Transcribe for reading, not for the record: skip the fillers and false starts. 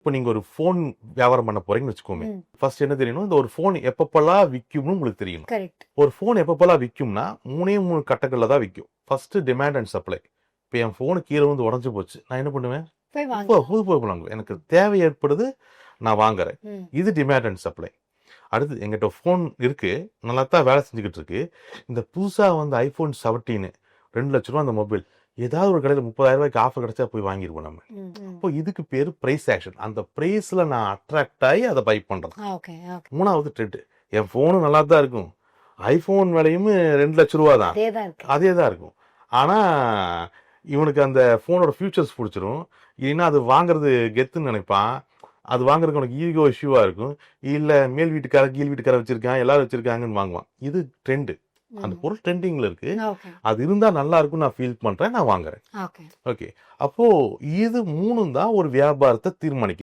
இப்போ நீங்க ஒரு ஃபோன் வியாபாரம் பண்ண போறீங்கன்னு வச்சுக்கோங்க. ஃபர்ஸ்ட் என்ன தெரியணும், இந்த ஒரு ஃபோன் எப்பப்பெல்லாம் விற்கும்னு உங்களுக்கு தெரியணும். கரெக்ட். ஒரு ஃபோன் எப்பப்பெல்லாம் விற்கும்னா 3 கட்டங்கள்ல தான் விற்கும். First demand and supply. இப்போ என் ஃபோனு கீழே வந்து உடஞ்சு போச்சு, நான் என்ன பண்ணுவேன்? போய் இப்போ வாங்க. புது ஃபோன் வாங்குவேன். எனக்கு தேவை ஏற்படுது, நான் வாங்குறேன். ம். இது டிமாண்ட் அண்ட் சப்ளை. அடுத்து எங்கிட்ட ஃபோன் இருக்கு, நல்லா தான் வேலை செஞ்சுக்கிட்டு இருக்கு. இந்த புதுசா வந்து ஐபோன் 17 2 லட்ச ரூபா அந்த மொபைல் ஏதாவது ஒரு கடையில் 30,000 ரூபாய்க்கு ஆஃபர் கிடைச்சா போய் வாங்கிடுவோம் நம்ம. ம், ம். இப்போ இதுக்கு பேரு பிரைஸ் ஆக்ஷன். அந்த பிரைஸ்ல நான் அட்ராக்ட் ஆகி அதை பை பண்றேன். Okay, okay. 3வது ட்ரெண்ட். என் ஃபோனும் நல்லா தான் இருக்கும், ஐபோன் விலையும் 2 லட்ச ரூபா தான், அதேதான் இருக்கு. அதே தான் இருக்கும். ஆனா இவனுக்கு அந்த ஃபோனோட ஃபியூச்சர்ஸ் பிடிச்சிரும், இல்லைன்னா அது வாங்குறது கெத்துன்னு நினைப்பான். அது வாங்குறதுக்கு உனக்கு ஈகோ இஷ்யூவா இருக்கும். இல்ல மேல் வீட்டுக்கார கீழ் வீட்டுக்கார வச்சிருக்கான், எல்லாரும் வச்சிருக்காங்கன்னு வாங்குவான். இது ட்ரெண்ட். அந்த ம். பொருள் ட்ரெண்டிங்ல இருக்கு, ஓகே, அது இருந்தா நல்லா இருக்கும், நான் ஃபீல் பண்றேன், நான் வாங்குறேன். ஓகே. ஓகே. அப்போ இது 3 தான் ஒரு வியாபாரத்தை தீர்மானிக்கும்.